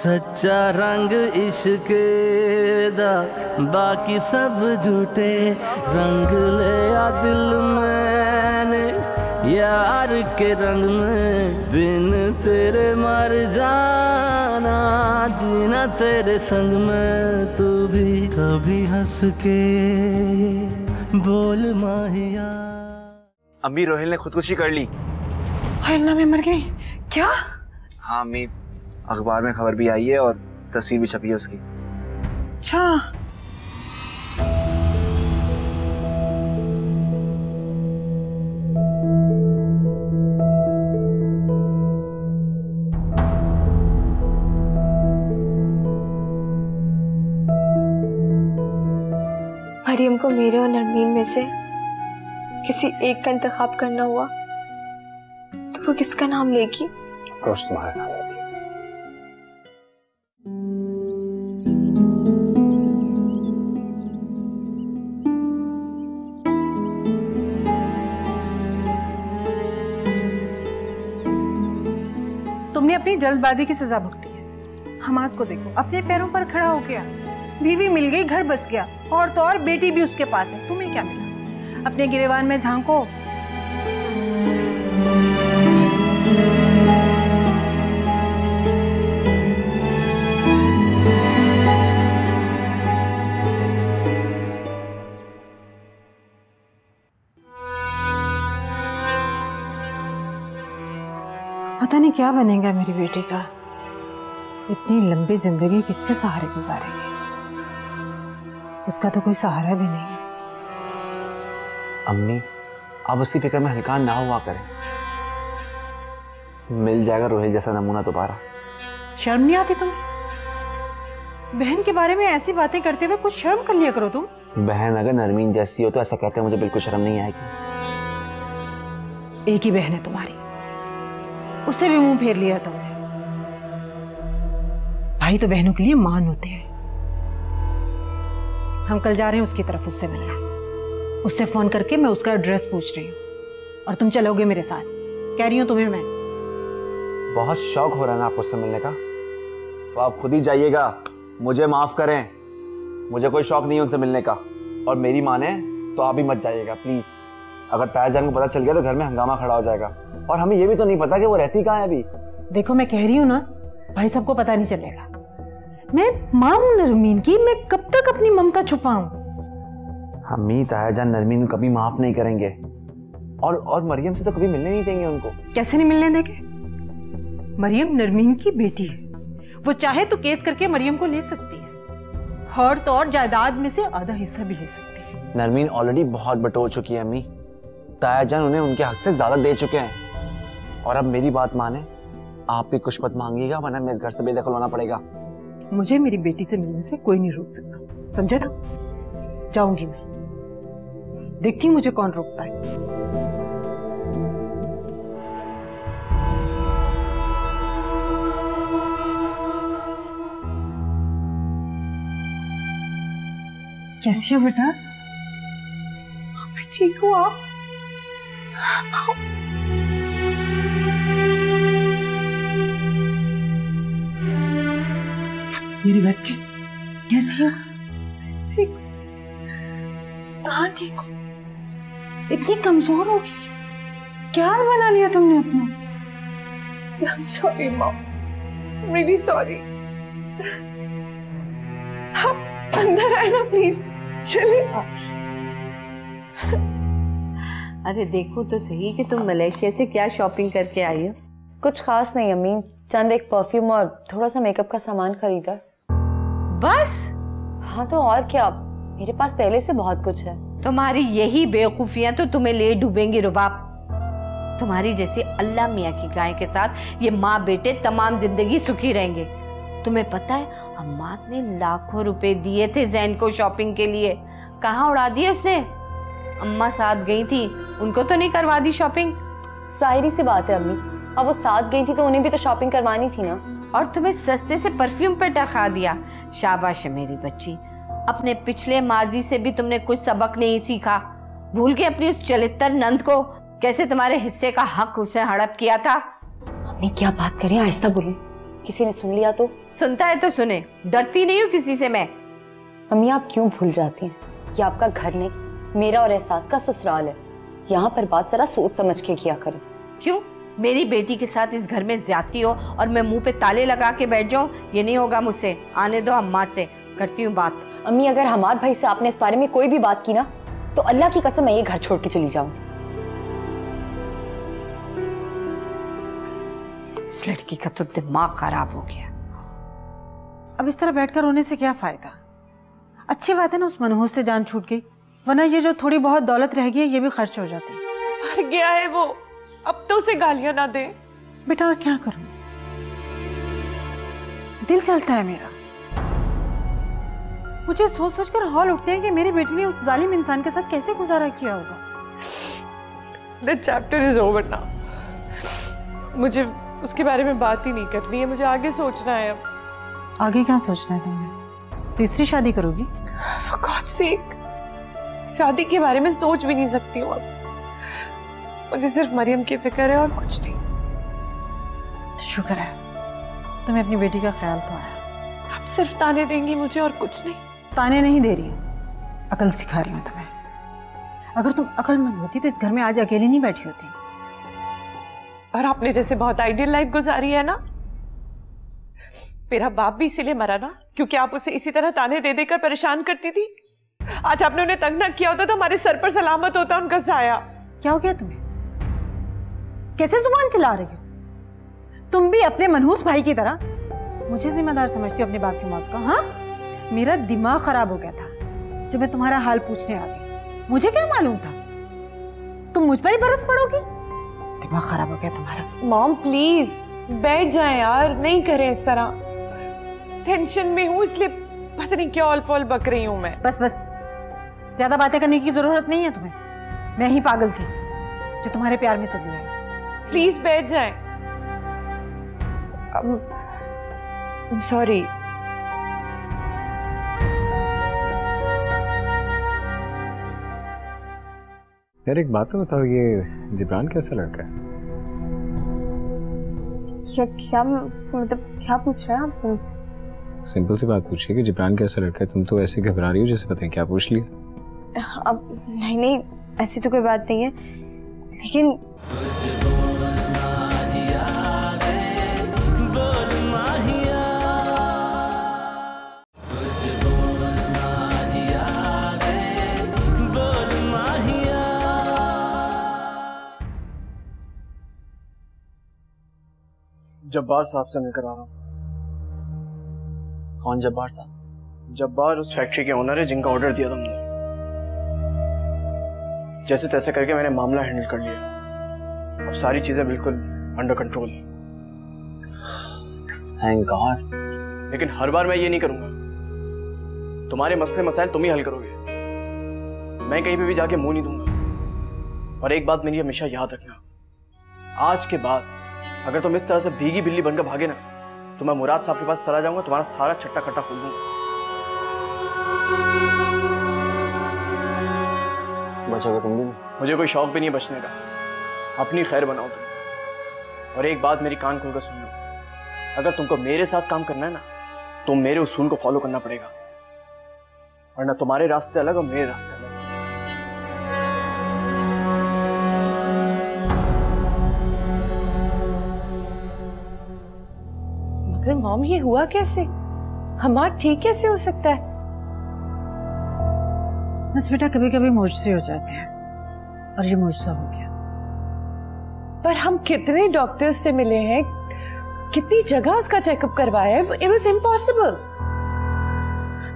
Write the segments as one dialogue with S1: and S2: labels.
S1: सच्चा रंग इश्क दा बाकी सब झूठे रंग ले आ दिल मैंने यार के रंग में बिन तेरे मर जाना जीना तेरे संग में तू भी कभी हंस के बोल माहिया।
S2: अम्मी रोहिल ने खुदकुशी कर ली।
S3: हरना में मर गई क्या?
S2: हाँ अम्मी, अखबार में खबर भी आई है और तस्वीर भी छपी है उसकी।
S3: अच्छा
S4: मरियम को मेरे और नरमीन में से किसी एक का इंतखाब करना हुआ तो वो किसका नाम लेगी?
S2: ऑफ कोर्स तुम्हारा नाम लेगी।
S3: तुमने अपनी जल्दबाजी की सजा भुगती है। हमाद को देखो, अपने पैरों पर खड़ा हो गया, बीवी मिल गई, घर बस गया, और तो और बेटी भी उसके पास है। तुम्हें क्या मिला? अपने गिरेबान में झांको। पता नहीं क्या बनेगा मेरी बेटी का। इतनी लंबी जिंदगी किसके सहारे गुजारेगी? उसका तो कोई सहारा भी नहीं है।
S2: अम्मी, आप उसकी फिक्र में हल्का ना हुआ करें। मिल जाएगा रोहित जैसा नमूना दोबारा।
S3: शर्म नहीं आती तुम्हें? बहन के बारे में ऐसी बातें करते हुए कुछ शर्म कर लिया करो तुम।
S2: बहन अगर नरमीन जैसी हो तो ऐसा कहते हैं मुझे बिल्कुल शर्म नहीं आएगी।
S3: एक ही बहन है तुम्हारी, उससे भी मुंह फेर लिया तुमने। भाई तो बहनों के लिए मान होते हैं। हम कल जा रहे हैं उसकी तरफ, उससे मिलना। उससे फोन करके मैं उसका एड्रेस पूछ रही हूँ और तुम चलोगे मेरे साथ। कह रही हूँ तुम्हें मैं।
S2: बहुत शौक हो रहा है ना आपको उससे मिलने का, तो आप खुद ही जाइएगा। मुझे माफ करें, मुझे कोई शौक नहीं है उनसे मिलने का। और मेरी माने तो आप भी मत जाइएगा प्लीज। अगर तायाजान को पता चल गया तो घर में हंगामा खड़ा हो जाएगा, और हमें ये भी तो नहीं पता कि वो रहती कहाँ है अभी।
S3: देखो मैं कह रही हूँ ना, भाई सबको पता नहीं चलेगा। मैं माँ हूं नरमीन की, मैं कब तक अपनी ममता छुपाऊं?
S2: अम्मी, तायाजान नरमीन को कभी माफ नहीं करेंगे, और मरियम से तो कभी मिलने नहीं देंगे उनको।
S3: कैसे नहीं मिलने देंगे? मरियम नरमीन की बेटी है, वो चाहे तो केस करके मरियम को ले सकती है, और तो और जायदाद में से आधा हिस्सा भी ले सकती है।
S2: नरमीन ऑलरेडी बहुत बटोर चुकी है अम्मी। तायाजान उन्हें उनके हक से ज्यादा दे चुके हैं। और अब मेरी बात माने, आप भी कुछ मत मांगिएगा, वरना मैं इस घर से बेदखल होना पड़ेगा।
S3: मुझे मेरी बेटी से मिलने से कोई नहीं रोक सकता, समझे ना? जाऊंगी मैं, देखती हूँ मुझे कौन रोकता है। कैसी हो बेटा? मैं ठीक हूँ। आप मेरी बच्ची कैसी हो? ठीक। कहाँ ठीक हो? इतनी कमजोर हो गई, क्या हाल बना लिया तुमने अपना? I'm sorry mom, really sorry। आप अंदर आए ना प्लीज, चलिए।
S5: अरे देखो तो सही कि तुम मलेशिया से क्या शॉपिंग करके आई हो।
S6: कुछ खास नहीं अम्मी, चंद एक परफ्यूम और थोड़ा सा मेकअप का सामान खरीदा।
S5: बस?
S6: हाँ तो और क्या, मेरे पास पहले से बहुत कुछ है।
S5: तुम्हारी यही बेवकूफियां तो तुम्हें ले डूबेंगी रुबाब। तुम्हारी जैसी अल्लाह मियाँ की गाय के साथ ये माँ बेटे तमाम जिंदगी सुखी रहेंगे। तुम्हें पता है अम्माद ने लाखों रुपए दिए थे जैन को शॉपिंग के लिए, कहाँ उड़ा दिए उसने? अम्मा साथ गई थी, उनको तो नहीं करवा दी शॉपिंग?
S6: जाहिर सी बात है अम्मी, अब वो साथ गई थी तो उन्हें भी तो शॉपिंग करवानी थी ना।
S5: और तुम्हें सस्ते से परफ्यूम पे टरखा दिया। शाबाश है मेरी बच्ची, अपने पिछले माजी से भी तुमने कुछ सबक नहीं सीखा। भूल के अपनी उस चलित्र नंद को, कैसे तुम्हारे हिस्से का हक उसे हड़प किया था।
S6: अम्मी क्या बात करें, आहिस्ता बोलो। किसी ने सुन लिया तो?
S5: सुनता है तो सुने, डरती नहीं हूँ किसी से मैं।
S6: अम्मी आप क्यों भूल जाती हैं? ये आपका घर नहीं, मेरा और एहसास का ससुराल है। यहाँ पर बात जरा सोच समझ के किया करो।
S5: क्यों? मेरी बेटी के साथ इस घर में ज्यादती हो और मैं मुंह पे ताले लगा के बैठ जाऊं? ये नहीं होगा मुझसे। आने दो हम्माद से, करती हूँ बात।
S6: अम्मी अगर हमाद भाई से आपने इस बारे में कोई भी बात की ना, तो अल्लाह की कसम मैं ये घर छोड़ के चली जाऊं।
S5: इस लड़की का तो दिमाग खराब हो गया।
S3: अब इस तरह बैठकर रोने से क्या फायदा? अच्छी बात है ना उस मनहूस से जान छूट गई, वरना ये जो थोड़ी बहुत दौलत रह गई है ये भी खर्च हो जाती।
S7: मर गया है वो, अब तो उसे गालियां ना दे।
S3: बेटा और क्या करूं, दिल चलता है मेरा। मुझे सोच सोच कर हौल उठते हैं कि मेरी बेटी ने उस जालिम इंसान के साथ कैसे गुजारा किया होगा।
S7: The chapter is over now. मुझे उसके बारे में बात ही नहीं करनी है, मुझे आगे सोचना है। अब
S3: आगे क्या सोचना है तुमने? तीसरी शादी करोगी?
S7: For God's sake, शादी के बारे में सोच भी नहीं सकती हूँ अब। मुझे सिर्फ मरियम की फिक्र है और कुछ नहीं।
S3: शुक्र है तुम्हें अपनी बेटी का ख्याल तो आया।
S7: आप सिर्फ ताने देंगी मुझे और कुछ नहीं।
S3: ताने नहीं दे रही हूँ, अकल सिखा रही हूँ तुम्हें। अगर तुम अकलमंद होती तो इस घर में आज अकेली नहीं बैठी होती।
S7: और आपने जैसे बहुत आइडियल लाइफ गुजारी है ना। मेरा बाप भी इसीलिए मरा ना, क्योंकि आप उसे इसी तरह ताने दे देकर परेशान करती थी। आज आपने उन्हें तंग ना किया होता तो हमारे सर पर सलामत होता उनका साया।
S3: क्या हो गया तुम्हें? कैसे जुबान चला रही हो? तुम भी अपने मनहूस भाई की तरह मुझे जिम्मेदार समझती हो अपने बाप की मौत का? हाँ, मेरा दिमाग खराब हो गया था जब मैं तुम्हारा हाल पूछने आ गई। मुझे क्या मालूम था तुम मुझ पर ही बरस पड़ोगी। दिमाग खराब हो गया तुम्हारा।
S7: मॉम प्लीज बैठ जाएं यार, नहीं करें इस तरह। टेंशन में हूँ इसलिए पता नहीं क्या ऑल फॉल बक रही हूँ मैं।
S3: बस बस, ज्यादा बातें करने की जरूरत नहीं है तुम्हें। मैं ही पागल थी जो तुम्हारे प्यार में चली आई।
S7: प्लीज बैठ जाएं। सॉरी।
S8: यार एक बात तो बताओ, ये जिब्रान कैसा लड़का है?
S4: क्या मतलब क्या पूछ रहे हैं आप तुमसे?
S8: सिंपल सी बात पूछिए कि जिब्रान कैसा लड़का है। तुम तो ऐसे घबरा रही हो जैसे पता नहीं क्या पूछ लिया।
S4: अब नहीं, ऐसी तो कोई बात नहीं है, लेकिन
S9: जब्बार साहब से मिलकर आ रहा हूँ।
S2: कौन जब्बार साहब?
S9: जब्बार उस फैक्ट्री के ओनर है जिनका ऑर्डर दिया था हमने। जैसे तैसे करके मैंने मामला हैंडल कर लिया। अब सारी चीजें बिल्कुल अंडर कंट्रोल हैं।
S2: Thank God.
S9: लेकिन हर बार मैं ये नहीं करूंगा। तुम्हारे मसले मसाइल तुम ही हल करोगे, मैं कहीं पे भी जाके मुंह नहीं दूंगा। और एक बात मेरी हमेशा याद रखना, आज के बाद अगर तुम इस तरह से भीगी बिल्ली बनकर भागे ना, तो मैं मुराद साहब के पास चला जाऊंगा, तुम्हारा सारा चट्टा कट्टा खोल दूंगा।
S2: बचोगे तुम भी?
S9: मुझे कोई शौक भी नहीं बचने का, अपनी खैर बनाओ तुम। और एक बात मेरी कान खोलकर सुन लो, अगर तुमको मेरे साथ काम करना है ना, तो मेरे उसूल को फॉलो करना पड़ेगा, वरना तुम्हारे रास्ते अलग और मेरे रास्ते अलग।
S7: मगर मॉम ये हुआ कैसे? हमारा ठीक कैसे हो सकता है?
S3: बस बेटा कभी कभी मुझसे हो जाते हैं, और ये मुझसे हो गया।
S7: पर हम कितने डॉक्टर्स से मिले हैं, कितनी जगह उसका चेकअप करवाया है, इट वाज इम्पॉसिबल।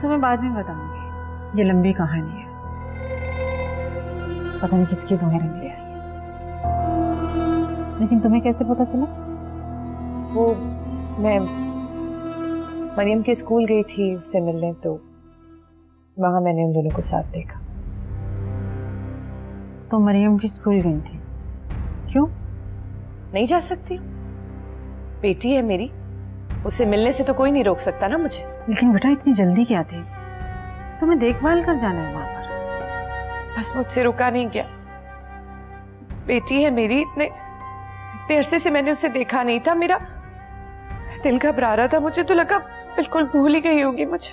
S3: तो मैं बाद में बताऊंगी, ये लंबी कहानी है। पता नहीं किसकी तुम्हें रंग ले आई, लेकिन तुम्हें कैसे पता चला?
S7: वो मैं मरियम के स्कूल गई थी उससे मिलने, तो वहां मैंने उन दोनों को साथ देखा।
S3: तो मरियम की स्कूल गई थी? क्यों?
S7: नहीं जा सकती हूँ, बेटी है मेरी, उसे मिलने से तो कोई नहीं रोक सकता ना मुझे।
S3: लेकिन बेटा इतनी जल्दी क्या थी? तुम्हें देखभाल कर जाना है वहां पर।
S7: बस मुझसे रुका नहीं गया। बेटी है मेरी, इतने अरसे से मैंने उसे देखा नहीं था। मेरा दिल घबरा रहा था, मुझे तो लगा बिल्कुल भूल ही गई होगी मुझे।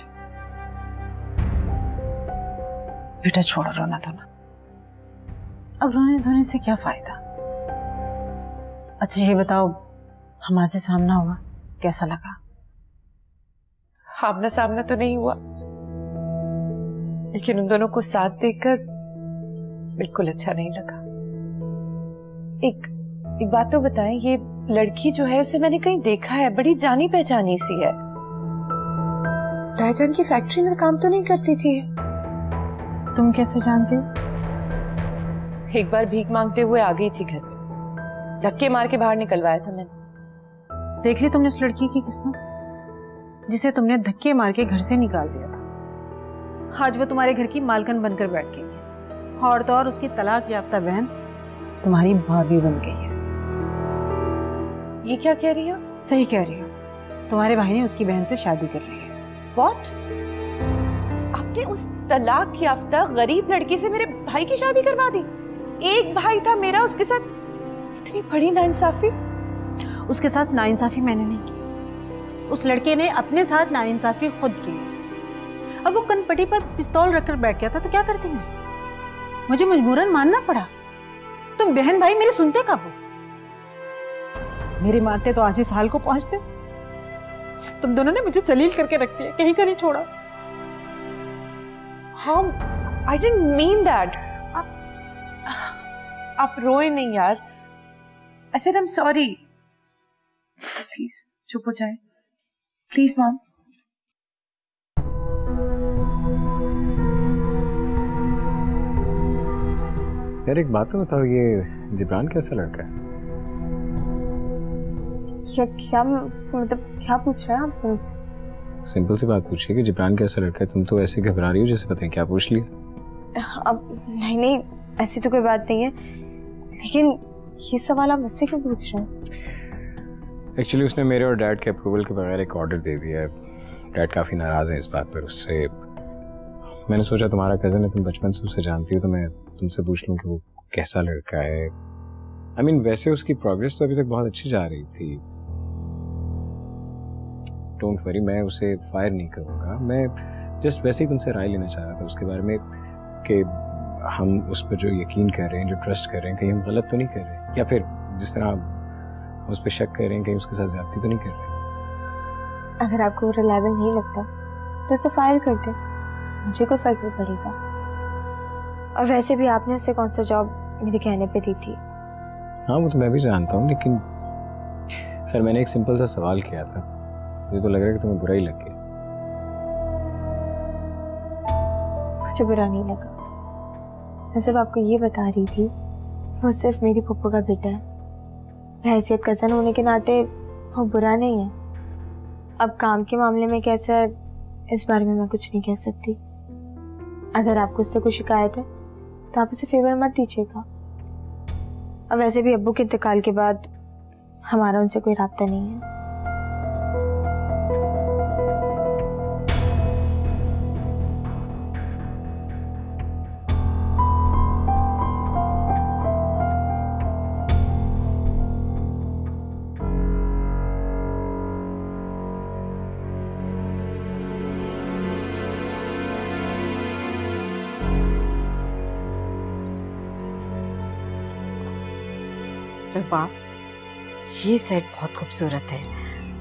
S3: बेटा छोड़ो रोना धोना, अब रोने धोने से क्या फायदा। अच्छा ये बताओ, हमारे से सामना हुआ, कैसा लगा?
S7: आमना सामना तो नहीं हुआ, लेकिन उन दोनों को साथ देखकर बिल्कुल अच्छा नहीं लगा। एक बात तो बताएं, ये लड़की जो है उसे मैंने कहीं देखा है, बड़ी जानी पहचानी सी है। ताईजान की फैक्ट्री में काम तो नहीं करती थी?
S3: तुम कैसे जानते हो?
S7: एक बार भीख मांगते हुए आ गई थी घर पे, धक्के मार के बाहर निकलवाया था मैंने।
S3: देख ली तुमने उस लड़की की किस्मत, जिसे तुमने धक्के मार के घर से निकाल दिया था। आज वो तुम्हारे घर की मालकिन बनकर बैठ गई है, और तो और उसकी तलाक याफ्ता बहन तुम्हारी भाभी बन गई है।
S7: ये क्या कह रही हो?
S3: सही कह रही हो, तुम्हारे भाई ने उसकी बहन से शादी कर ली है।
S7: What? आपने उस तलाक याफ्ता गरीब लड़की से मेरे भाई की शादी करवा दी? एक भाई था मेरा, उसके साथ इतनी बड़ी नाइंसाफी।
S3: उसके साथ नाइंसाफी मैंने नहीं की, उस लड़के ने अपने साथ नाइंसाफी खुद की। अब वो कनपटी पर पिस्तौल रखकर बैठ गया था तो क्या करती मैं? मुझे मजबूरन मानना पड़ा। तुम बहन भाई मेरे सुनते कब हो? मेरे मानते तो आज इस हाल को पहुंचते। तुम दोनों ने मुझे जलील करके रख दिया, कहीं का नहीं छोड़ा।
S7: हाँ, I didn't mean that. आप रोए नहीं यार। I said I'm sorry. Please, चुप हो जाए। Please, mom.
S8: यार एक बात तो बताओ, ये जिब्रान कैसा लड़का है?
S4: क्या मतलब क्या पूछ रहे हैं आप तुमसे?
S8: सिंपल सी बात पूछिए कि जिब्रान कैसा लड़का है। तुम तो ऐसे घबरा रही हो जैसे पता है क्या पूछ लिया।
S4: अब नहीं, ऐसी तो कोई बात नहीं है, लेकिन ये सवाल आप मुझसे क्यों पूछ रहे हैं?
S8: एक्चुअली उसने मेरे और डैड के अप्रूवल के बगैर एक ऑर्डर दे दिया है। डैड काफ़ी नाराज़ है इस बात पर उससे। मैंने सोचा तुम्हारा कज़न है, तुम बचपन से उसे जानती हो, तो मैं तुमसे पूछ लूँ कि वो कैसा लड़का है। I mean, वैसे उसकी प्रोग्रेस तो अभी तक बहुत अच्छी जा रही थी। डोंट वरी, मैं उसे फायर नहीं करूँगा। मैं जस्ट वैसे ही तुमसे राय लेना चाह रहा था उसके बारे में कि हम उस पर जो यकीन कर रहे हैं, जो ट्रस्ट कर रहे हैं, कहीं हम गलत तो नहीं कर रहे, या फिर जिस तरह हम उस पर शक कर रहे हैं कहीं उसके साथ ज्यादती तो नहीं कर रहे।
S4: अगर आपको रिलायबल नहीं लगता तो उसे फायर कर दे, मुझे कोई फर्क नहीं पड़ेगा। और वैसे भी आपने उसे कौन सा जॉब मेरे कहने पे दी थी?
S8: हाँ वो तो मैं भी जानता हूँ, लेकिन सर मैंने एक सिंपल सा सवाल किया था, मुझे तो लग रहा है कि तुम्हें बुरा ही लग गया।
S4: मुझे बुरा नहीं लगा, मैं सिर्फ आपको ये बता रही थी वो सिर्फ मेरी पप्पू का बेटा है। हैसियत कज़न होने के नाते वो बुरा नहीं है। अब काम के मामले में कैसा है इस बारे में मैं कुछ नहीं कह सकती। अगर आपको उससे कोई शिकायत है तो आप उसे फेवर मत दीजिएगा। अब वैसे भी अब्बू के इंतकाल के बाद हमारा उनसे कोई राब्ता नहीं है।
S5: बाप, ये सेट बहुत खूबसूरत है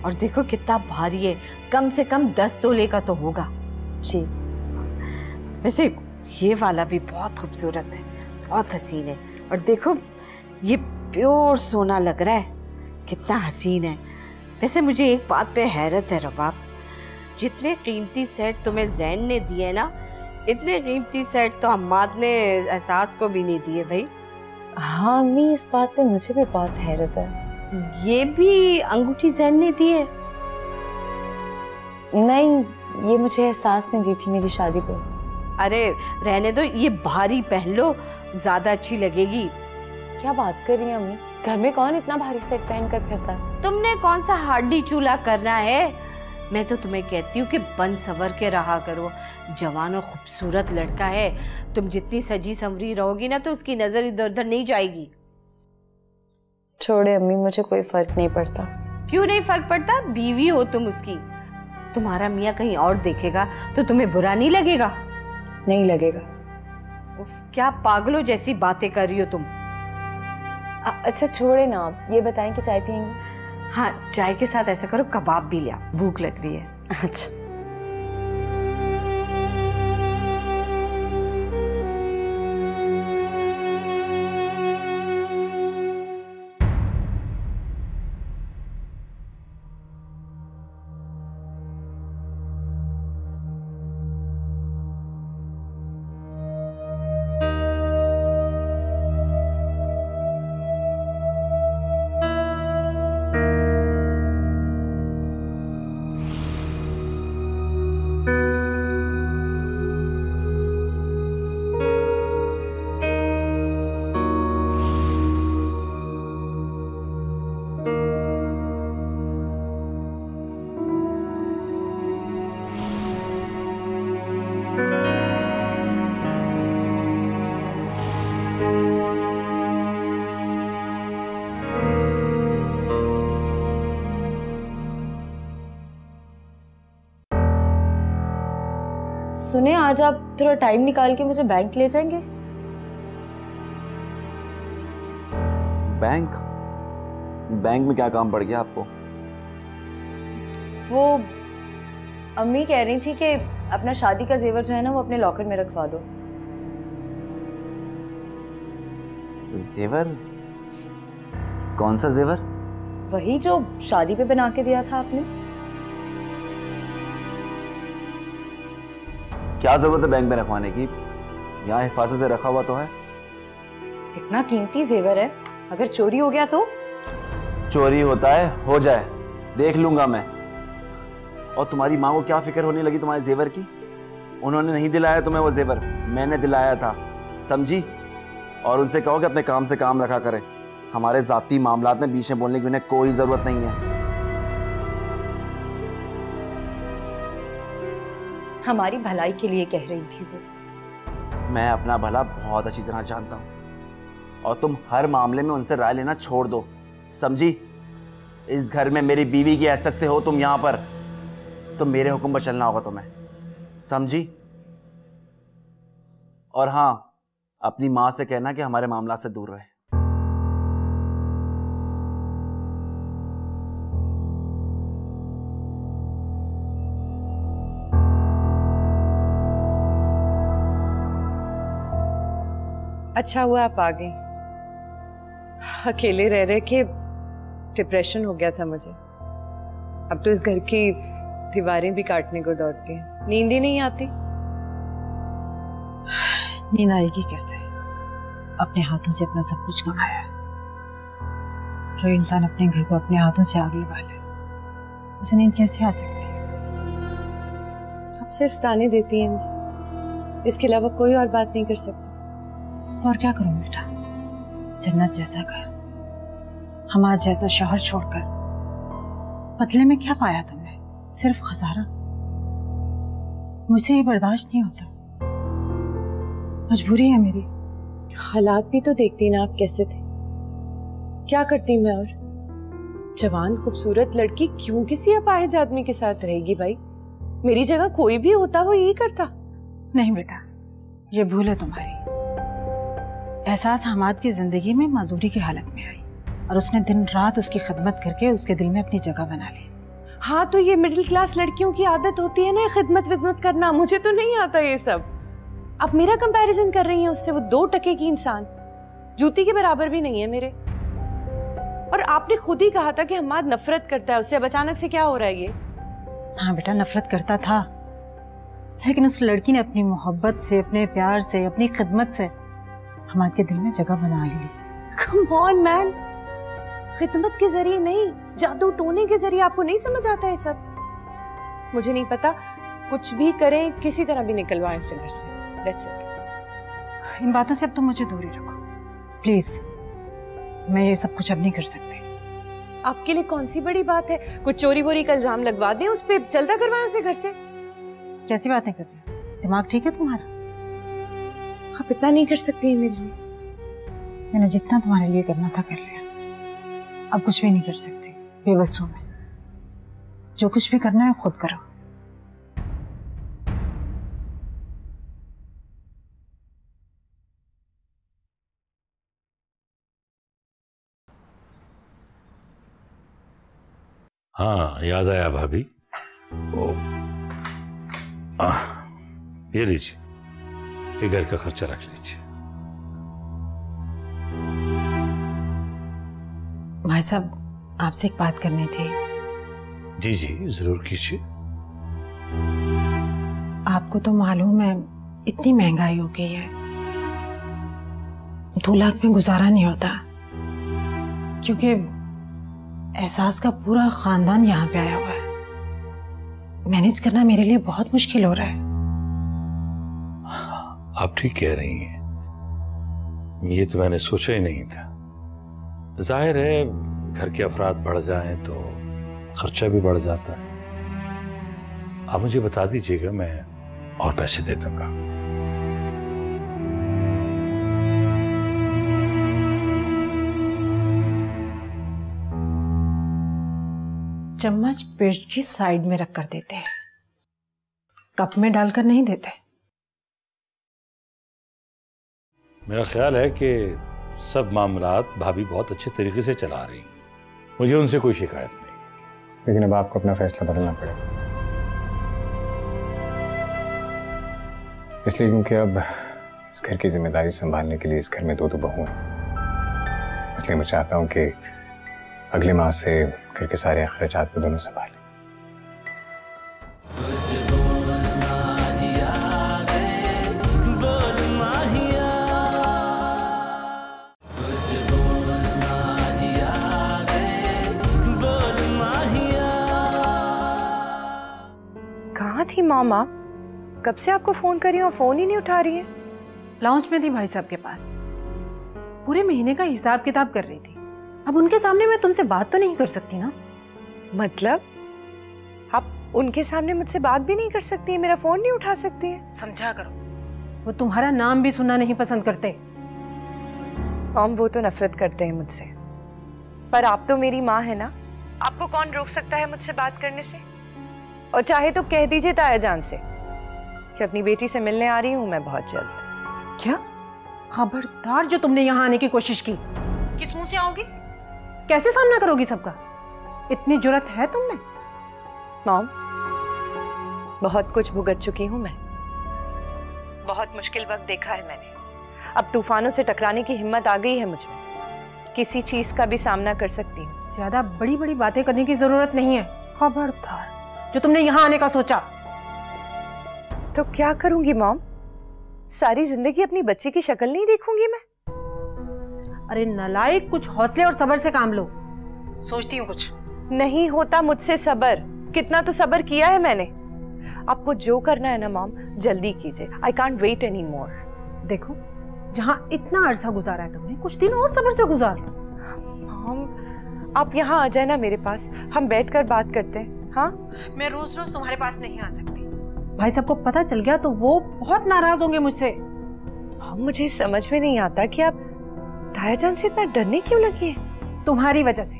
S5: और देखो कितना भारी है, कम से कम 10 तोले का तो होगा।
S4: जी
S5: वैसे ये वाला भी बहुत खूबसूरत है, बहुत हसीन है। और देखो ये प्योर सोना लग रहा है, कितना हसीन है। वैसे मुझे एक बात पे हैरत है रबाब, जितने कीमती सेट तुम्हें जैन ने दिए ना, इतने कीमती सेट तो अम्माद ने एहसास को भी नहीं दिए भाई।
S6: हाँ अम्मी, इस बात पे मुझे भी बहुत हैरत है।
S5: ये भी अंगूठी जैन ने दी है?
S6: नहीं, ये मुझे एहसास नहीं दी थी मेरी शादी पे।
S5: अरे रहने दो, ये भारी पहन लो, ज्यादा अच्छी लगेगी।
S6: क्या बात कर रही हैं अम्मी, घर में कौन इतना भारी सेट पहन कर फिरता है?
S5: तुमने कौन सा हार्डी चूल्हा करना है? मैं तो तुम्हें कहती हूँ कि बन सवर के रहा करो। जवान और खूबसूरत लड़का है, तुम जितनी सजी संवरी रहोगी ना तो उसकी नजर इधर उधर नहीं जाएगी।
S6: छोड़े अम्मी, मुझे कोई फर्क नहीं पड़ता।
S5: क्यों नहीं फर्क पड़ता? बीवी हो तुम उसकी। तुम्हारा मियाँ कहीं और देखेगा तो तुम्हें बुरा नहीं लगेगा?
S6: नहीं लगेगा।
S5: उफ, क्या पागलों जैसी बातें कर रही हो तुम।
S6: अच्छा छोड़े ना, आप ये बताएं कि चाय पियेंगे?
S5: हाँ, चाय के साथ ऐसा करो कबाब भी लिया, भूख लग रही है।
S6: अच्छा। सुने, आज आप थोड़ा टाइम निकाल के मुझे बैंक ले जाएंगे?
S2: बैंक? बैंक में क्या काम पड़ गया आपको?
S6: वो अम्मी कह रही थी कि अपना शादी का जेवर जो है ना वो अपने लॉकर में रखवा दो।
S2: जेवर? कौन सा जेवर?
S6: वही जो शादी पे बना के दिया था आपने।
S2: क्या जरूरत है बैंक में रखवाने की? यहाँ हिफाजत से रखा हुआ तो है।
S6: इतना कीमती जेवर है, अगर चोरी हो गया तो?
S2: चोरी होता है, हो जाए, देख लूंगा मैं। और तुम्हारी माँ को क्या फिक्र होने लगी तुम्हारे जेवर की? उन्होंने नहीं दिलाया तुम्हें वो जेवर, मैंने दिलाया था, समझी? और उनसे कहो कि अपने काम से काम रखा करें। हमारे जाती मामलात में बीच में बोलने की उन्हें कोई जरूरत नहीं है।
S6: हमारी भलाई के लिए कह रही थी वो।
S2: मैं अपना भला बहुत अच्छी तरह जानता हूँ और तुम हर मामले में उनसे राय लेना छोड़ दो, समझी? इस घर में मेरी बीवी की हैसियत से हो तुम यहाँ पर, तो मेरे हुक्म पर चलना होगा तुम्हें, समझी? और हाँ, अपनी माँ से कहना कि हमारे मामला से दूर रहे।
S7: अच्छा हुआ आप आ गई। अकेले रह रहे के डिप्रेशन हो गया था मुझे। अब तो इस घर की दीवारें भी काटने को दौड़ती हैं, नींद ही नहीं आती।
S3: नींद आएगी कैसे? अपने हाथों से अपना सब कुछ कमाया है। जो इंसान अपने घर को अपने हाथों से आग लगा ले, उसे नींद कैसे आ सकती है?
S7: आप सिर्फ ताने देती हैं मुझे, इसके अलावा कोई और बात नहीं कर सकती।
S3: तो और क्या करूं बेटा? जन्नत जैसा घर, हमारा जैसा शहर छोड़कर बदले में क्या पाया तुमने? सिर्फ खसारा। मुझसे ये बर्दाश्त नहीं होता, मजबूरी है मेरी।
S7: हालात भी तो देखती ना आप कैसे थे, क्या करती मैं? और जवान खूबसूरत लड़की क्यों किसी अपाहिज आदमी के साथ रहेगी भाई? मेरी जगह कोई भी होता वो यही करता।
S3: नहीं बेटा, ये भूल है तुम्हारी। एहसास हमाद की जिंदगी में मजदूरी की हालत में आई और उसने दिन रात उसकी खिदमत करके उसके दिल में अपनी जगह बना ली।
S7: हाँ, तो ये मिडिल क्लास लड़कियों की आदत होती है ना खिदमत विदमत करना। मुझे तो नहीं आता ये सब। आप मेरा कंपैरिजन कर रही हैं उससे? वो 2 टके की इंसान, जूती के बराबर भी नहीं है मेरे। और आपने खुद ही कहा था कि हमाद नफरत करता है उससे, अब अचानक से क्या हो रहा है ये?
S3: हाँ बेटा, नफरत करता था, लेकिन उस लड़की ने अपनी मोहब्बत से, अपने प्यार से, अपनी खिदमत से हमाद के दिल में जगह बना ही ली।
S7: कम ऑन मैन, खिदमत के जरिए नहीं, जादू टोने के जरिए। आपको नहीं समझ आता है सब? मुझे नहीं पता, कुछ भी करें, किसी तरह भी निकलवाएं उसे घर से। That's it.
S3: इन बातों से अब तुम मुझे दूर ही रखो प्लीज। मैं ये सब कुछ अब नहीं कर सकती।
S7: आपके लिए कौन सी बड़ी बात है? कुछ चोरी वोरी का इल्जाम लगवा दें उस पे, चलता करवाएं उसे घर से।
S3: कैसी बातें कर रही हो? दिमाग ठीक है तुम्हारा?
S7: आप इतना नहीं कर सकती है मेरे लिए?
S3: मैंने जितना तुम्हारे लिए करना था कर लिया, अब कुछ भी नहीं कर सकती। बेबस हूं मैं। जो कुछ भी करना है खुद करो।
S10: हाँ, याद आया भाभी। ओ, ये लीजिए, ये घर का खर्चा रख लीजिए।
S3: भाई साहब, आपसे एक बात करनी थी।
S10: जी जी, जरूर कीजिए।
S3: आपको तो मालूम है इतनी महंगाई हो गई है, 2 लाख में गुजारा नहीं होता, क्योंकि एहसास का पूरा खानदान यहाँ पे आया हुआ है। मैनेज करना मेरे लिए बहुत मुश्किल हो रहा है।
S10: आप ठीक कह रही हैं, ये तो मैंने सोचा ही नहीं था। जाहिर है घर के अफराद बढ़ जाएं तो खर्चा भी बढ़ जाता है। आप मुझे बता दीजिएगा, मैं और पैसे दे दूंगा।
S3: चम्मच पेट की साइड में रख कर देते हैं, कप में डालकर नहीं देते।
S10: मेरा ख्याल है कि सब मामलात भाभी बहुत अच्छे तरीके से चला रही हैं। मुझे उनसे कोई शिकायत नहीं।
S8: लेकिन अब आपको अपना फैसला बदलना पड़ेगा, इसलिए क्योंकि अब इस घर की जिम्मेदारी संभालने के लिए इस घर में 2 बहू हैं। इसलिए मैं चाहता हूं कि अगले माह से घर के सारे अखराजात वो दोनों संभालें।
S7: कहाँ थी मामा? कब से आपको फोन कर रही हूँ, फोन ही नहीं उठा रही है।
S3: लाउंज में थी भाई साहब के पास, पूरे महीने का हिसाब किताब कर रही थी। अब उनके सामने मैं तुमसे बात तो नहीं कर सकती ना।
S7: मतलब आप उनके सामने मुझसे बात भी नहीं कर सकती, मेरा फोन नहीं उठा सकती है?
S3: समझा करो, वो तुम्हारा नाम भी सुनना नहीं पसंद करते।
S7: हम वो तो नफरत करते हैं मुझसे, पर आप तो मेरी माँ है ना, आपको कौन रोक सकता है मुझसे बात करने से? और चाहे तो कह दीजिए ताया जान से कि अपनी बेटी से मिलने आ रही हूँ मैं बहुत जल्द।
S3: क्या? खबरदार जो तुमने यहाँ आने की कोशिश की। किस मुंह से आओगी? कैसे सामना करोगी सबका? इतनी जुर्रत है तुम में?
S7: मॉम, बहुत कुछ भुगत चुकी हूँ मैं, बहुत मुश्किल वक्त देखा है मैंने। अब तूफानों से टकराने की हिम्मत आ गई है मुझ में, किसी चीज का भी सामना कर सकती हूँ।
S3: ज्यादा बड़ी बड़ी बातें करने की जरूरत नहीं है। खबरदार जो तुमने यहाँ आने का सोचा।
S7: तो क्या करूंगी मॉम? सारी जिंदगी अपनी बच्ची की शक्ल नहीं देखूंगी मैं?
S3: अरे नालायक, कुछ हौसले और सब्र से काम लो। सोचती हूँ कुछ
S7: नहीं होता मुझसे सब्र। कितना तो सब्र किया है मैंने। आपको जो करना है ना मॉम, जल्दी कीजिए। I can't wait any more.
S3: देखो, जहाँ इतना अरसा गुजारा है तुमने, कुछ दिन और सब्र से गुजार लो।
S7: मॉम, आप यहाँ आ जाए ना मेरे पास, हम बैठकर बात करते हैं। हाँ,
S3: मैं रोज रोज तुम्हारे पास नहीं आ सकती। भाई साहब को पता चल गया तो वो बहुत नाराज होंगे मुझसे।
S7: हाँ, मुझे समझ में नहीं आता कि आप ताया जान से इतना डरने क्यों लगी है?
S3: तुम्हारी वजह से,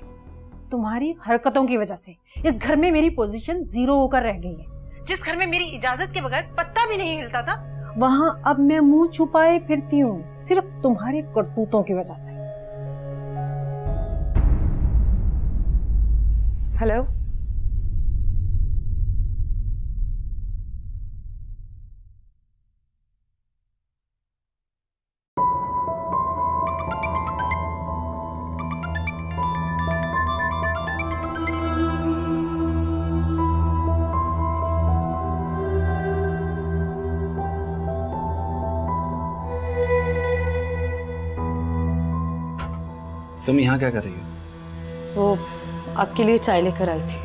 S3: तुम्हारी हरकतों की वजह से इस घर में मेरी पोजीशन 0 होकर रह गई है। जिस घर में मेरी इजाजत के बगैर पत्ता भी नहीं हिलता था, वहां अब मैं मुंह छुपाए फिरती हूँ, सिर्फ तुम्हारे करतूतों की वजह से।
S7: हेलो,
S2: तुम यहाँ क्या कर रही हो?
S6: वो आपके लिए चाय लेकर आई थी।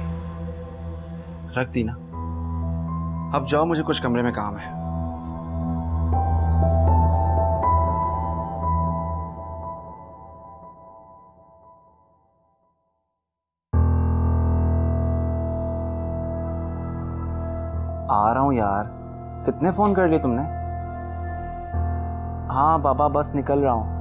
S2: रख दी ना, अब जाओ, मुझे कुछ कमरे में काम है। आ रहा हूं यार। कितने फोन कर लिए तुमने? हाँ बाबा, बस निकल रहा हूं।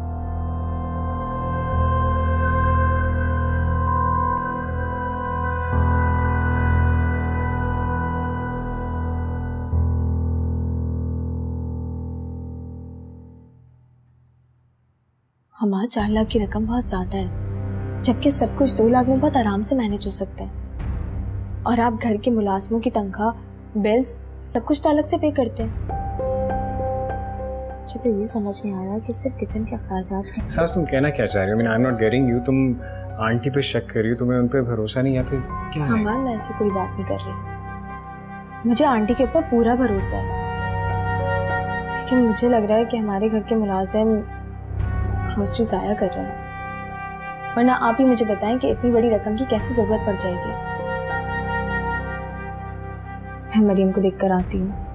S4: हमारा 4 लाख की रकम बहुत ज्यादा है, जबकि सब कुछ 2 लाख में बहुत आराम से मैनेज हो सकता है। और आप घर के मुलाजमों की तनख्वाह, बिल्स, सब कुछ तो अलग से पे करते हैं। मुझे तो ये समझ नहीं आ रहा कि सिर्फ किचन के अखराजात का।
S8: सास तुम कहना क्या चाह रही हो? I am not getting you. तुम आंटी पे शक कर रही हो, तुम्हें उन पे भरोसा नहीं या फिर क्या है?
S4: हमारा मैं ऐसी कोई बात नहीं कर रही, मुझे आंटी के ऊपर पूरा भरोसा है, लेकिन मुझे लग रहा है कि हमारे घर के मुलाजिम ग्रोसरी ज़ाया कर रहे हैं। वरना आप ही मुझे बताएं कि इतनी बड़ी रकम की कैसे जरूरत पड़ जाएगी। मैं मरियम को देखकर आती हूँ।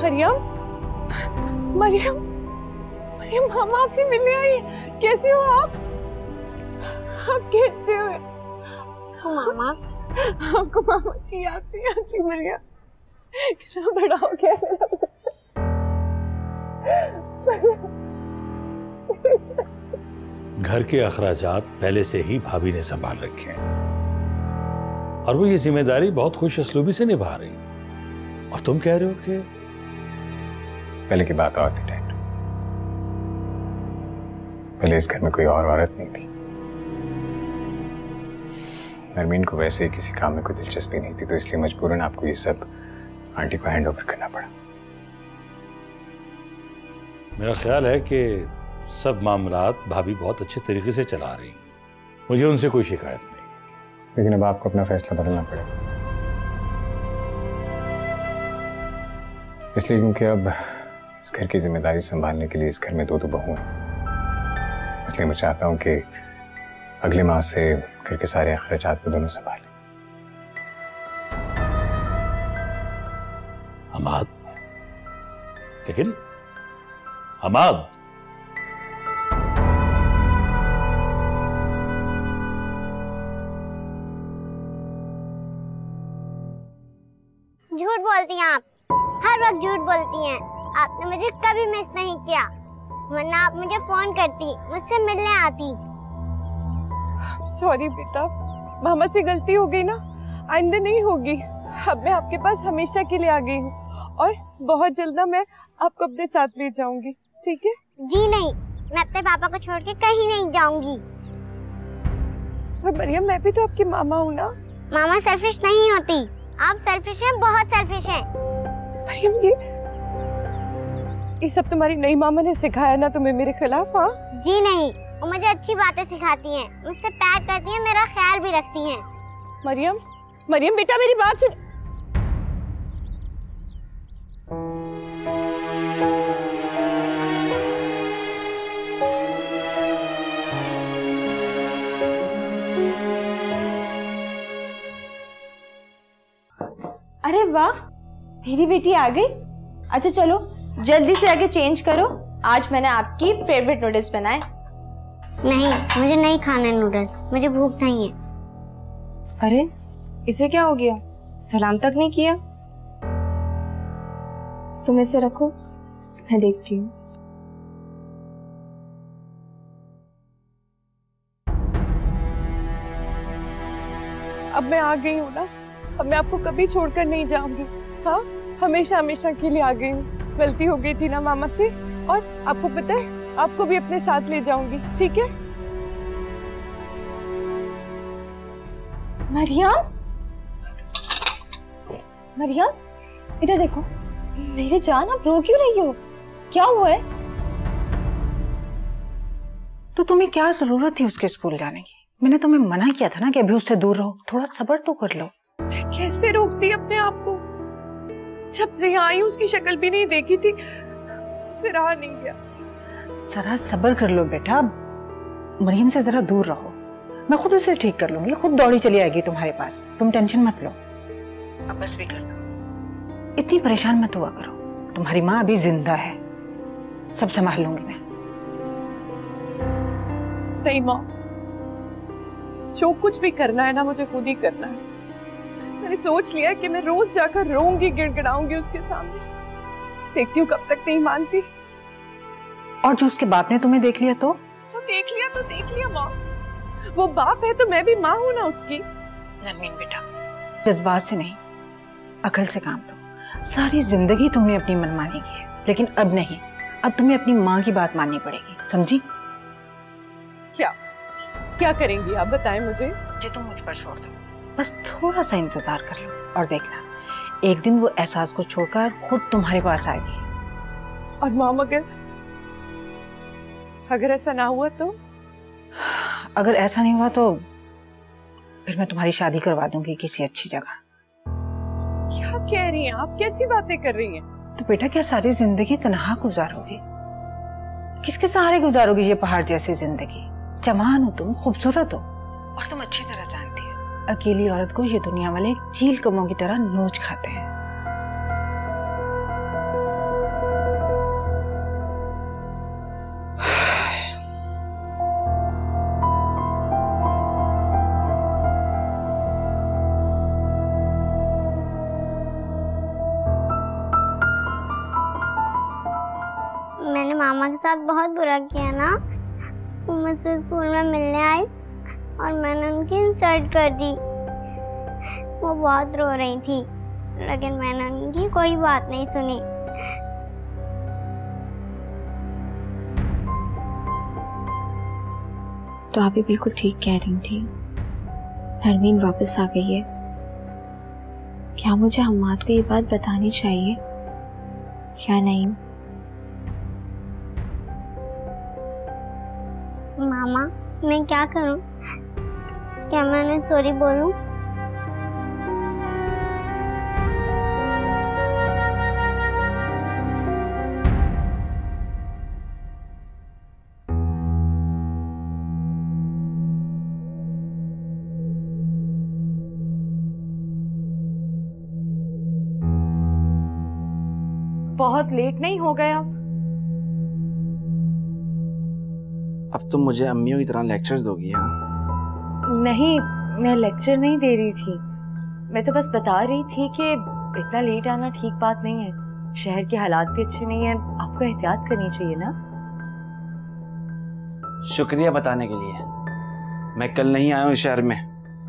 S7: मरियम, मरियम, मरियम, हम आपसे मिलने आई हैं। कैसे हो आप? आप कैसे हो?
S4: मामा,
S7: आपको मामा की याद नहीं आती? मरियम, कितना बड़ा हो गया मेरा
S10: घर के अखराजात पहले से ही भाभी ने संभाल रखे हैं और वो ये जिम्मेदारी बहुत खुश असलूबी से निभा रही। और तुम कह रहे हो कि
S8: पहले की बात और थी डैड। पहले इस घर में कोई और औरत नहीं थी। नरमीन को वैसे ही किसी काम में कोई दिलचस्पी नहीं थी, तो इसलिए मजबूरन आपको ये सब आंटी को हैंड ओवर करना पड़ा।
S10: मेरा ख्याल है कि सब मामलात भाभी बहुत अच्छे तरीके से चला रही। मुझे उनसे कोई शिकायत नहीं।
S8: लेकिन अब आपको अपना फैसला बदलना पड़ेगा, इसलिए क्योंकि अब इस घर की जिम्मेदारी संभालने के लिए इस घर में 2 बहू हैं। इसलिए मैं चाहता हूं कि अगले माह से घर के सारे अखराजात वो दोनों संभालें।
S10: हमाद, लेकिन हमाद,
S11: झूठ बोलती हैं आप, हर वक्त झूठ बोलती हैं। आपने मुझे कभी मिस नहीं किया, वरना आप मुझे फोन करती, मुझसे मिलने आती।
S7: सॉरी बेटा, मामा से गलती हो गई ना, आइंदा नहीं होगी। अब मैं आपके पास हमेशा के लिए आ गई हूँ और बहुत जल्द ना मैं आपको अपने साथ ले जाऊंगी, ठीक है?
S11: जी नहीं, मैं अपने पापा को छोड़ के कहीं नहीं जाऊंगी।
S7: और मरियम, मैं भी तो आपकी मामा हूँ ना।
S11: मामा सेल्फिश नहीं होती, आप सेल्फिश हैं, बहुत सेल्फिश हैं।
S7: मरियम, ये सब तुम्हारी नई मामा ने सिखाया ना तुम्हें मेरे खिलाफ? हाँ
S11: जी नहीं, वो मुझे अच्छी बातें सिखाती हैं, मुझसे प्यार करती हैं, मेरा ख्याल भी रखती हैं।
S7: मरियम, मरियम बेटा मेरी बात सुन।
S4: अरे वाह, मेरी बेटी आ गई। अच्छा चलो जल्दी से आगे चेंज करो, आज मैंने आपकी फेवरेट नूडल्स बनाए।
S11: नहीं, मुझे नहीं खाना नूडल्स, मुझे भूख नहीं है।
S3: अरे इसे क्या हो गया? सलाम तक नहीं किया।
S4: तुम इसे रखो, मैं देखती हूँ।
S7: अब मैं आ गई हूँ ना, अब मैं आपको कभी छोड़कर नहीं जाऊंगी। हाँ, हमेशा हमेशा के लिए आ गई हूँ। गलती हो गई थी ना मामा से, और आपको पता है आपको भी अपने साथ ले जाऊंगी, ठीक है?
S4: मरियम, मरियम इधर देखो। मेरी जान, आप रो क्यों रही हो? क्या हुआ है?
S3: तो तुम्हें क्या जरूरत थी उसके स्कूल जाने की? मैंने तुम्हें मना किया था ना कि अभी उससे दूर रहो, थोड़ा सब्र तो कर लो।
S7: कैसे रोकती अपने आप को? जब से यहाँ आई उसकी शक्ल भी नहीं देखी थी, फिर रहा नहीं गया।
S3: जरा सब्र कर लो बेटा, मरियम से जरा दूर रहो, मैं खुद उसे ठीक कर लूंगी, खुद दौड़ी चली आएगी तुम्हारे पास, तुम टेंशन मत लो। अब बस भी कर दो, इतनी परेशान मत हुआ करो, तुम्हारी माँ अभी जिंदा है, सब संभाल लूंगी मैं।
S7: नहीं माँ, जो कुछ भी करना है ना मुझे खुद ही करना है। मैंने सोच लिया कि मैं रोज जाकर रोऊंगी, गिड़गिड़ाऊंगी उसके सामने। देखती हूँ कब तक नहीं मानती,
S3: और जो उसके बाप ने तुम्हें देख लिया तो
S7: देख लिया माँ। वो बाप है तो मैं भी माँ हूं ना उसकी।
S3: नरमीन बेटा, जज्बात से नहीं, अकल से काम लो। सारी जिंदगी तुमने अपनी मनमानी की है, लेकिन अब नहीं, अब तुम्हें अपनी माँ की बात माननी पड़ेगी, समझी?
S7: क्या करेंगी आप, बताएं मुझे।
S3: ये तुम मुझ पर छोड़ दो, बस थोड़ा सा इंतजार कर लो और देखना, एक दिन वो एहसास को छोड़कर खुद तुम्हारे पास आएगी।
S7: और मॉम, अगर ऐसा ना हुआ तो?
S3: अगर ऐसा नहीं हुआ तो फिर मैं तुम्हारी शादी करवा दूंगी किसी अच्छी जगह।
S7: क्या कह रही हैं आप, कैसी बातें कर रही हैं?
S3: तो बेटा, क्या सारी जिंदगी तन्हा गुजारोगी? किसके सहारे गुजारोगी ये पहाड़ जैसी जिंदगी? जवान हो तुम, खूबसूरत हो, और तुम अच्छी तरह जानती हो अकेली औरत को ये दुनिया वाले चील कमों की तरह नोच खाते हैं।
S11: मैंने मामा के साथ बहुत बुरा किया ना। वो मुझसे स्कूल में मिलने आई और मैंने उनकी इंसल्ट कर दी। वो बहुत रो रही थी, लेकिन मैंने उनकी कोई बात नहीं सुनी।
S4: तो आप भी बिल्कुल ठीक कह रही थी, नरमीन वापस आ गई है। क्या मुझे हम्माद को ये बात बतानी चाहिए या नहीं?
S11: मामा, मैं क्या करूं? क्या मैं उन्हें सॉरी बोलूं?
S5: बहुत लेट नहीं हो गया?
S2: अब तुम मुझे अम्मियों की तरह लेक्चर्स दोगी? हाँ,
S4: नहीं, मैं लेक्चर नहीं दे रही थी, मैं तो बस बता रही थी कि इतना लेट आना ठीक बात नहीं है। शहर के हालात भी अच्छे नहीं है, आपको एहतियात करनी चाहिए ना।
S2: शुक्रिया बताने के लिए। मैं कल नहीं आया हूँ इस शहर में,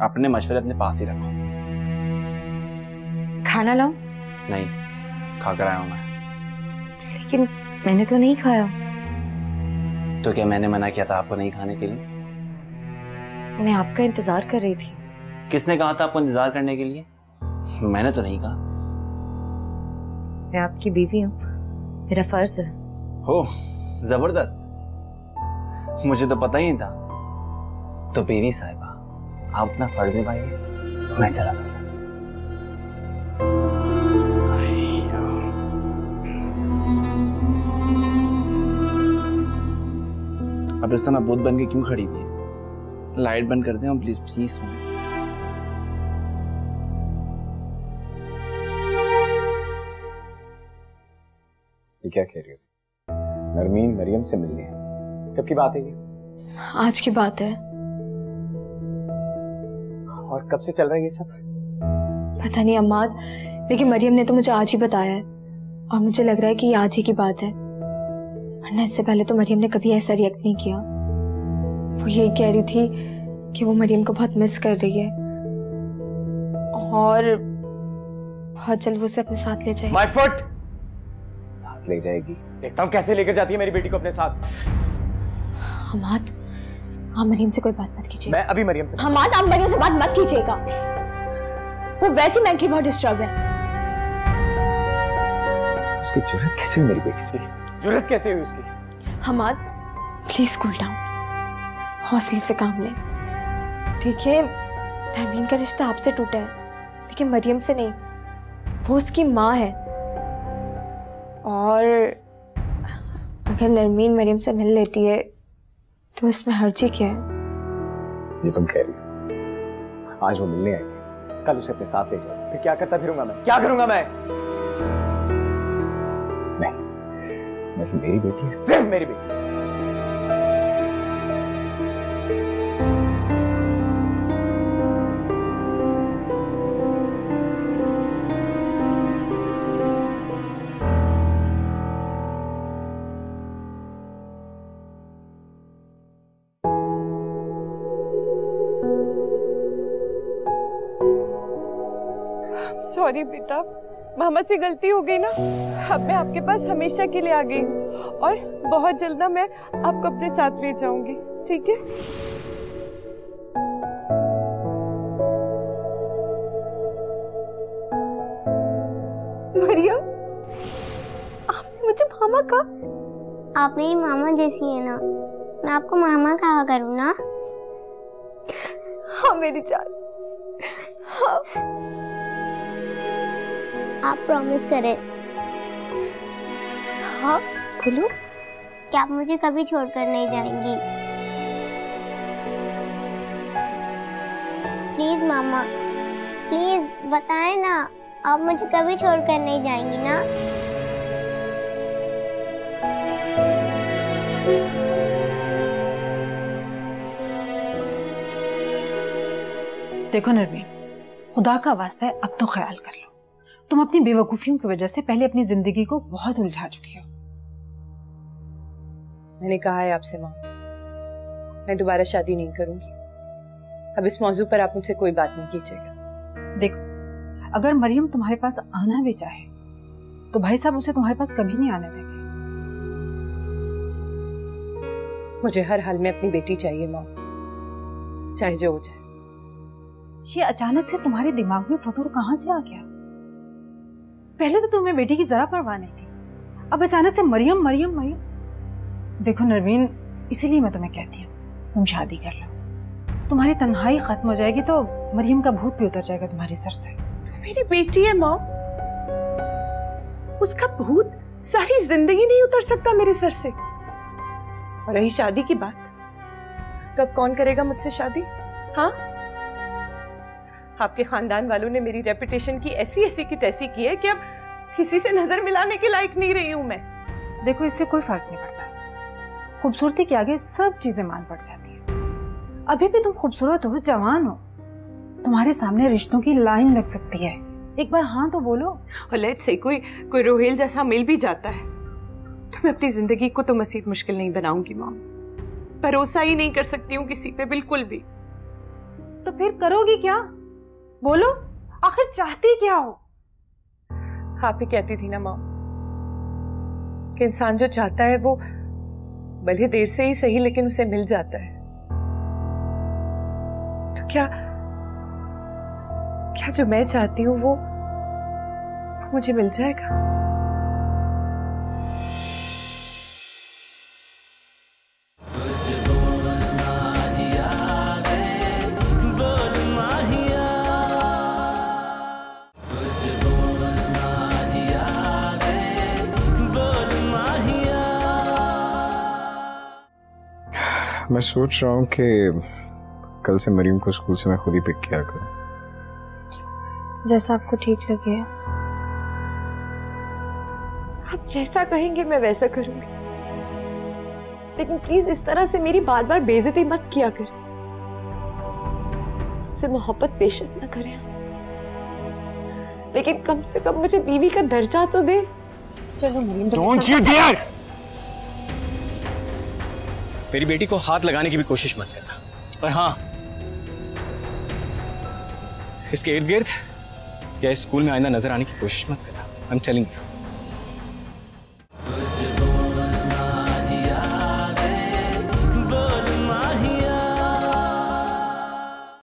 S2: अपने मशवरे अपने पास ही रखो।
S4: खाना लाऊं?
S2: नहीं, खा कर आया हूँ मैं।
S4: लेकिन मैंने तो नहीं खाया।
S2: तो क्या मैंने मना किया था आपको नहीं खाने के लिए?
S4: मैं आपका इंतजार कर रही थी।
S2: किसने कहा था आपको इंतजार करने के लिए? मैंने तो नहीं कहा।
S4: मैं आपकी बीवी हूँ, मेरा फर्ज है।
S2: हो, जबरदस्त, मुझे तो पता ही नहीं था। तो बीवी साहिबा, आप अपना फर्ज निभाइए, मैं चला सकता। अब इस तरह भूत बन के क्यों खड़ी हुई है? लाइट बंद कर दें प्लीज प्लीज।
S8: ये क्या कह रही हो? नरमीन मरियम से मिलनी है? कब की बात है ये?
S4: आज की बात है।
S8: और कब से चल रहा है ये सब?
S4: पता नहीं अम्माद, लेकिन मरियम ने तो मुझे आज ही बताया है, और मुझे लग रहा है कि ये आज ही की बात है, वरना इससे पहले तो मरियम ने कभी ऐसा रिएक्ट नहीं किया। वो यही कह रही थी कि वो मरियम को बहुत मिस कर रही है और बहुत जल्द वो उसे अपने साथ ले जाएगी।
S8: My foot! साथ ले जाएगी? देखता हूँ कैसे लेकर जाती है मेरी बेटी को अपने साथ।
S4: हमाद, आप मरियम से कोई बात मत कीजिए।
S8: मैं अभी मरियम से
S4: हमाद, आप मरियम से बात मत कीजिएगा, वो वैसे मेंटली बहुत डिस्टर्ब है।
S8: उसकी जुर्रत कैसे हुई मेरी बेटी से? जुर्रत कैसे हुई उसकी?
S4: हमाद, प्लीज कूल डाउन, हौसले से काम लें। देखिए, नरमीन का रिश्ता आपसे टूटा है, लेकिन मरियम से नहीं। वो उसकी माँ है, और अगर नरमीन मरियम से मिल लेती है तो इसमें हर्जी क्या है?
S8: ये तुम कह रही हो? आज वो मिलने आएगी, कल उसे अपने साथ ले जाओ, फिर क्या करता फिरूंगा मैं? क्या करूंगा मैं? नहीं, मेरी बेटी है, सिर्फ मेरी बेटी।
S7: सॉरी बेटा, मामा से गलती हो गई ना। अब मैं आपके पास हमेशा के लिए आ गई हूँ और बहुत जल्द ना मैं आपको अपने साथ ले जाऊंगी, ठीक है?
S3: मरियम, आपने मुझे मामा कहा?
S11: आप मेरी मामा जैसी है ना, मैं आपको मामा कहा करूँ ना?
S3: हाँ मेरी जान, हाँ।
S11: आप प्रॉमिस करें।
S3: हाँ बोलो।
S11: कि आप मुझे कभी छोड़कर नहीं जाएंगी। प्लीज मामा, प्लीज बताएं ना, आप मुझे कभी छोड़कर नहीं जाएंगी ना?
S3: देखो नरमीन, खुदा का वास्ता है अब तो ख्याल कर लो। तुम अपनी बेवकूफियों की वजह से पहले अपनी जिंदगी को बहुत उलझा चुकी हो।
S7: मैंने कहा है आपसे माँ, मैं दोबारा शादी नहीं करूंगी। अब इस मौजू पर आप मुझसे कोई बात नहीं कीजिएगा।
S3: देखो, अगर मरियम तुम्हारे पास आना भी चाहे तो भाई साहब उसे तुम्हारे पास कभी नहीं आने देंगे।
S7: मुझे हर हाल में अपनी बेटी चाहिए माँ, चाहे जो हो जाए।
S3: ये अचानक से तुम्हारे दिमाग में फतूर कहाँ से आ गया? पहले तो तुम्हें बेटी की जरा परवाह नहीं थी, अब अचानक से मरियम मरियम मरियम। देखो नरमीन, इसीलिए मैं तुम्हें कहती हूँ तुम शादी कर लो। तुम्हारी तन्हाई खत्म हो जाएगी तो मरियम का भूत भी उतर जाएगा तुम्हारे सर से।
S7: मेरी बेटी है माँ, उसका भूत सारी जिंदगी नहीं उतर सकता मेरे सर से। और रही शादी की बात, कब कौन करेगा मुझसे शादी? हाँ, आपके खानदान वालों ने मेरी रेपुटेशन की ऐसी की तैसी की है कि अब किसी से नजर मिलाने के लायक नहीं रही हूं मैं।
S3: देखो, इससे कोई फर्क नहीं पड़ता। खूबसूरती के आगे सब चीजें मान पड़ जाती है। अभी भी तुम खूबसूरत हो, जवान हो, तुम्हारे सामने रिश्तों की लाइन लग सकती है। एक बार हाँ तो बोलो।
S7: और लेट्स से कोई रोहेल जैसा मिल भी जाता है तो मैं अपनी जिंदगी को तो मजीद मुश्किल नहीं बनाऊंगी माँ। भरोसा ही नहीं कर सकती हूँ किसी पे, बिल्कुल भी।
S3: तो फिर करोगी क्या? बोलो, आखिर चाहती क्या हो?
S7: आप ही कहती थी ना माँ कि इंसान जो चाहता है वो भले देर से ही सही लेकिन उसे मिल जाता है। तो क्या जो मैं चाहती हूँ वो मुझे मिल जाएगा?
S8: मैं सोच रहा हूँ कि कल से मरीम को स्कूल से मैं खुद ही पिक किया करूँ।
S4: जैसा आपको ठीक लगे।
S3: आप जैसा कहेंगे मैं वैसा करूंगी, लेकिन प्लीज इस तरह से मेरी बार बार बेइज्जती मत किया कर। मुझसे मोहब्बत बेशक न करें, लेकिन कम से कम मुझे बीवी का दर्जा तो दे। चलो मरीम,
S12: डोंट यू डेयर! मेरी बेटी को हाथ लगाने की भी कोशिश मत करना। और हाँ, इसके इर्द गिर्द या इस स्कूल में आइंदा नजर आने की कोशिश मत करना। I am telling you.